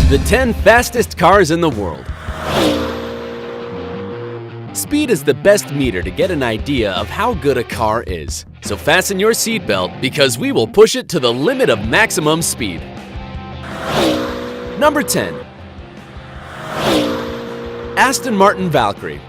The 10 fastest cars in the world. Speed is the best meter to get an idea of how good a car is. So fasten your seatbelt because we will push it to the limit of maximum speed. Number 10. Aston Martin Valkyrie.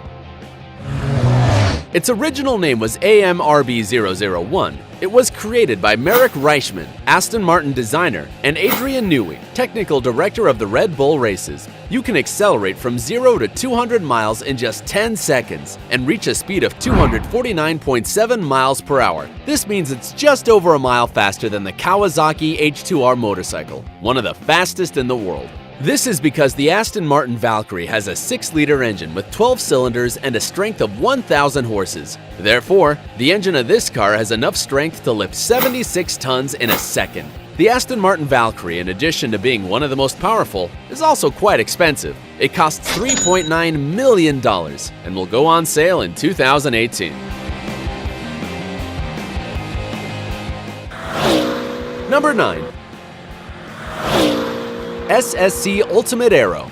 Its original name was AMRB001. It was created by Marek Reichman, Aston Martin designer, and Adrian Newey, technical director of the Red Bull races. You can accelerate from 0 to 200 miles in just 10 seconds and reach a speed of 249.7 miles per hour. This means it's just over a mile faster than the Kawasaki H2R motorcycle, one of the fastest in the world. This is because the Aston Martin Valkyrie has a 6-liter engine with 12 cylinders and a strength of 1,000 horses. Therefore, the engine of this car has enough strength to lift 76 tons in a second. The Aston Martin Valkyrie, in addition to being one of the most powerful, is also quite expensive. It costs $3.9 million and will go on sale in 2018. Number 9. SSC Ultimate Aero.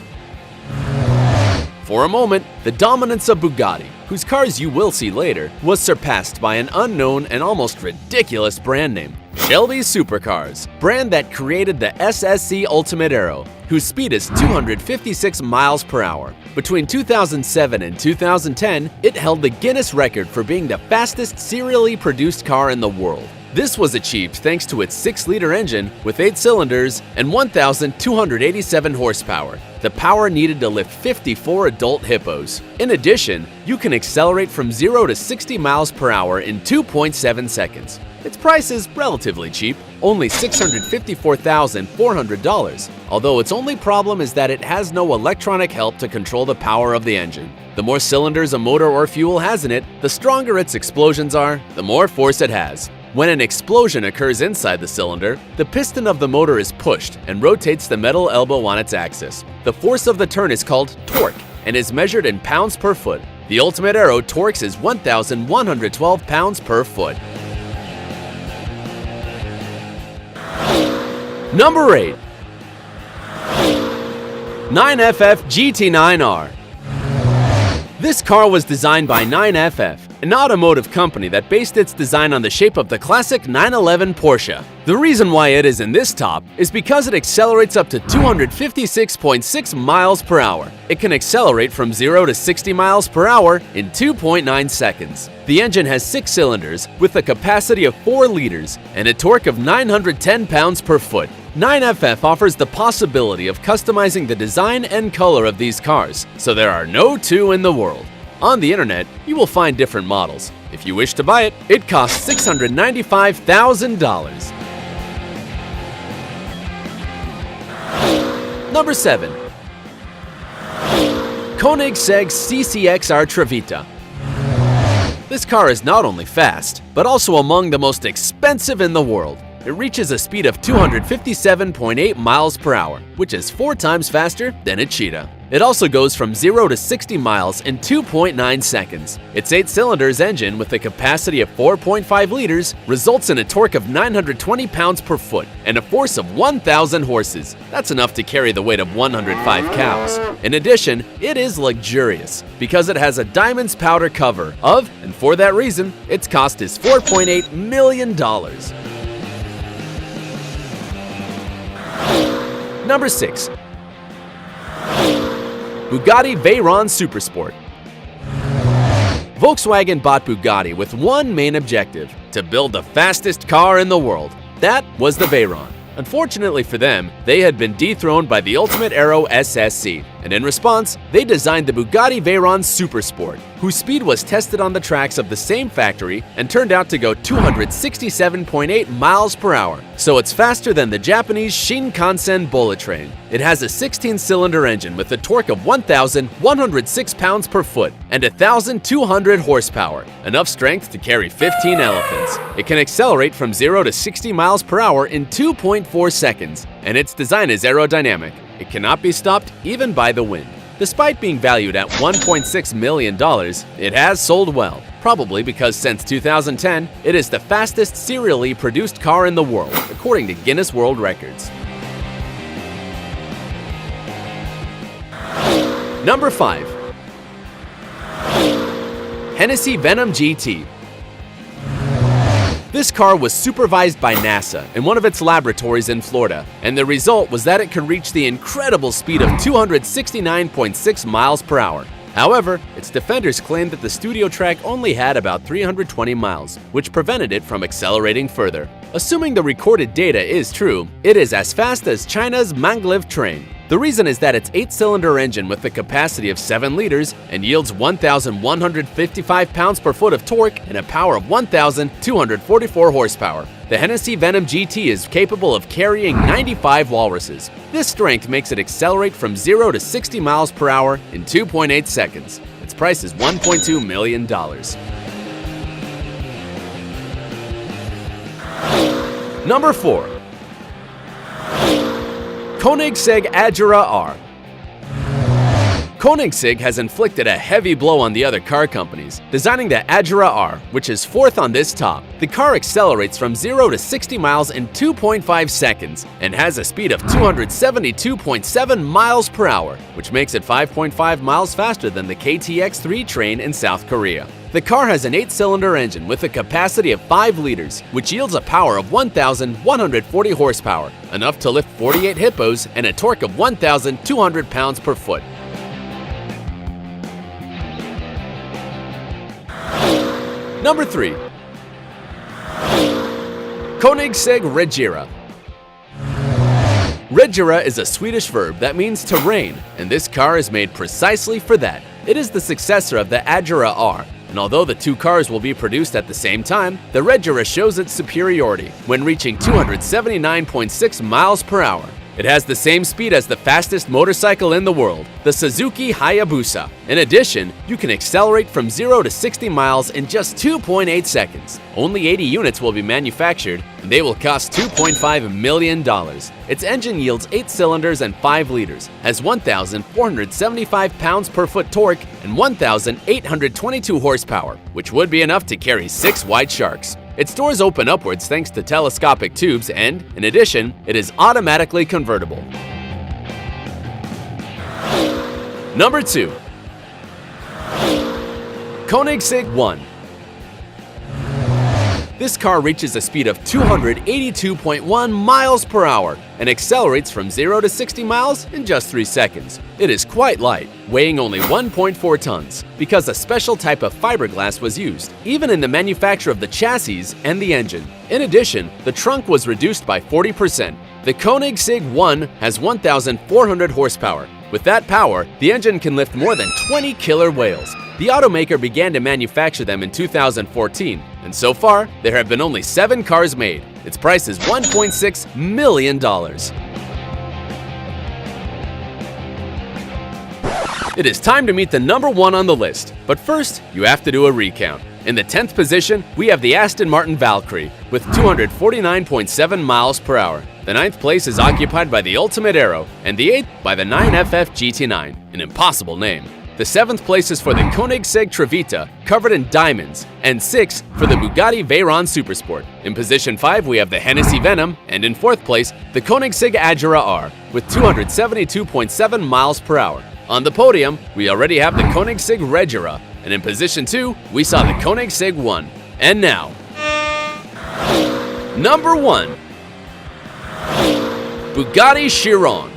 For a moment, the dominance of Bugatti, whose cars you will see later, was surpassed by an unknown and almost ridiculous brand name, Shelby Supercars, brand that created the SSC Ultimate Aero, whose speed is 256 miles per hour. Between 2007 and 2010, it held the Guinness record for being the fastest serially produced car in the world. This was achieved thanks to its 6-liter engine with 8 cylinders and 1,287 horsepower, the power needed to lift 54 adult hippos. In addition, you can accelerate from 0 to 60 miles per hour in 2.7 seconds. Its price is relatively cheap, only $654,400, although its only problem is that it has no electronic help to control the power of the engine. The more cylinders a motor or fuel has in it, the stronger its explosions are, the more force it has. When an explosion occurs inside the cylinder, the piston of the motor is pushed and rotates the metal elbow on its axis. The force of the turn is called torque and is measured in pounds per foot. The Ultimate Aero torques is 1,112 pounds per foot. Number 8. 9FF GT9R. This car was designed by 9FF, an automotive company that based its design on the shape of the classic 911 Porsche. The reason why it is in this top is because it accelerates up to 256.6 miles per hour. It can accelerate from 0 to 60 miles per hour in 2.9 seconds. The engine has 6 cylinders with a capacity of 4 liters and a torque of 910 pounds per foot. 9FF offers the possibility of customizing the design and color of these cars, so there are no two in the world. On the internet, you will find different models. If you wish to buy it, it costs $695,000. Number 7. Koenigsegg CCXR Trevita. This car is not only fast, but also among the most expensive in the world. It reaches a speed of 257.8 miles per hour, which is 4 times faster than a Cheetah. It also goes from 0 to 60 miles in 2.9 seconds. Its 8-cylinders engine with a capacity of 4.5 liters results in a torque of 920 pounds per foot and a force of 1,000 horses. That's enough to carry the weight of 105 cows. In addition, it is luxurious because it has a diamonds powder cover of, and for that reason, its cost is $4.8 million. Number 6. Bugatti Veyron Supersport. Volkswagen bought Bugatti with one main objective: to build the fastest car in the world. That was the Veyron. Unfortunately for them, they had been dethroned by the Ultimate Aero SSC, and in response, they designed the Bugatti Veyron Supersport, whose speed was tested on the tracks of the same factory and turned out to go 267.8 miles per hour, so it's faster than the Japanese Shinkansen bullet train. It has a 16-cylinder engine with a torque of 1,106 pounds per foot and 1,200 horsepower, enough strength to carry 15 elephants. It can accelerate from 0 to 60 miles per hour in 2.4 seconds, and its design is aerodynamic. It cannot be stopped even by the wind. Despite being valued at $1.6 million, it has sold well, probably because since 2010, it is the fastest serially produced car in the world, according to Guinness World Records. Number 5. Hennessy Venom GT. This car was supervised by NASA in one of its laboratories in Florida, and the result was that it could reach the incredible speed of 269.6 miles per hour. However, its defenders claimed that the studio track only had about 320 miles, which prevented it from accelerating further. Assuming the recorded data is true, it is as fast as China's Maglev train. The reason is that its 8-cylinder engine with a capacity of 7 liters and yields 1,155 pounds-per-foot of torque and a power of 1,244 horsepower. The Hennessy Venom GT is capable of carrying 95 walruses. This strength makes it accelerate from 0 to 60 miles per hour in 2.8 seconds. Its price is $1.2 million. Number 4. Koenigsegg Agera R. Koenigsegg has inflicted a heavy blow on the other car companies, designing the Agera R, which is fourth on this top. The car accelerates from 0 to 60 miles in 2.5 seconds and has a speed of 272.7 miles per hour, which makes it 5.5 miles faster than the KTX-3 train in South Korea. The car has an 8-cylinder engine with a capacity of 5 liters, which yields a power of 1,140 horsepower, enough to lift 48 hippos and a torque of 1,200 pounds per foot. Number 3. Koenigsegg Regera. Regera is a Swedish verb that means to rain, and this car is made precisely for that. It is the successor of the Agera R, and although the two cars will be produced at the same time, the Regera shows its superiority when reaching 279.6 miles per hour. It has the same speed as the fastest motorcycle in the world, the Suzuki Hayabusa. In addition, you can accelerate from 0 to 60 miles in just 2.8 seconds. Only 80 units will be manufactured, and they will cost $2.5 million. Its engine yields 8 cylinders and 5 liters, has 1,475 pounds-per-foot torque, and 1,822 horsepower, which would be enough to carry 6 white sharks. Its doors open upwards thanks to telescopic tubes and, in addition, it is automatically convertible. Number 2. Koenigsegg 1. This car reaches a speed of 282.1 miles per hour and accelerates from 0 to 60 miles in just 3 seconds. It is quite light, weighing only 1.4 tons, because a special type of fiberglass was used, even in the manufacture of the chassis and the engine. In addition, the trunk was reduced by 40%. The Koenigsegg 1 has 1,400 horsepower. With that power, the engine can lift more than 20 killer whales. The automaker began to manufacture them in 2014, and so far, there have been only 7 cars made. Its price is $1.6 million. It is time to meet the number 1 on the list, but first, you have to do a recount. In the 10th position, we have the Aston Martin Valkyrie with 249.7 miles per hour. The 9th place is occupied by the Ultimate Aero, and the 8th by the 9FF GT9, an impossible name. The 7th place is for the Koenigsegg Trevita, covered in diamonds, and 6th for the Bugatti Veyron Supersport. In position 5, we have the Hennessy Venom, and in 4th place, the Koenigsegg Agera R with 272.7 miles per hour. On the podium, we already have the Koenigsegg Regera, and in position 2, we saw the Koenigsegg 1. And now, number 1. Bugatti Chiron.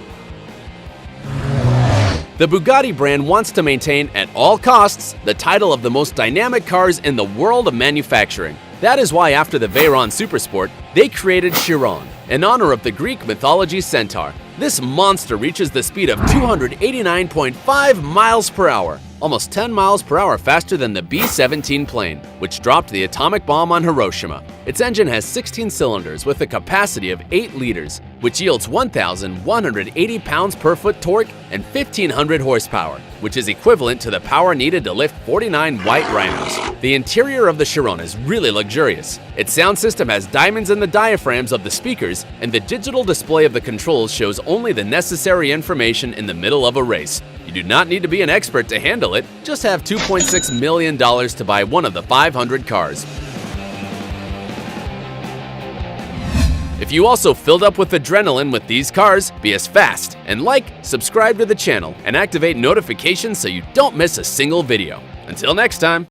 The Bugatti brand wants to maintain at all costs the title of the most dynamic cars in the world of manufacturing. That is why after the Veyron Supersport, they created Chiron, in honor of the Greek mythology centaur. This monster reaches the speed of 289.5 miles per hour, almost 10 miles per hour faster than the B-17 plane, which dropped the atomic bomb on Hiroshima. Its engine has 16 cylinders with a capacity of 8 liters, which yields 1,180 pounds-per-foot torque and 1,500 horsepower, which is equivalent to the power needed to lift 49 white rhinos. The interior of the Chiron is really luxurious. Its sound system has diamonds in the diaphragms of the speakers, and the digital display of the controls shows only the necessary information in the middle of a race. You do not need to be an expert to handle it, just have $2.6 million to buy one of the 500 cars. If you also filled up with adrenaline with these cars, be as fast and subscribe to the channel, and activate notifications so you don't miss a single video. Until next time.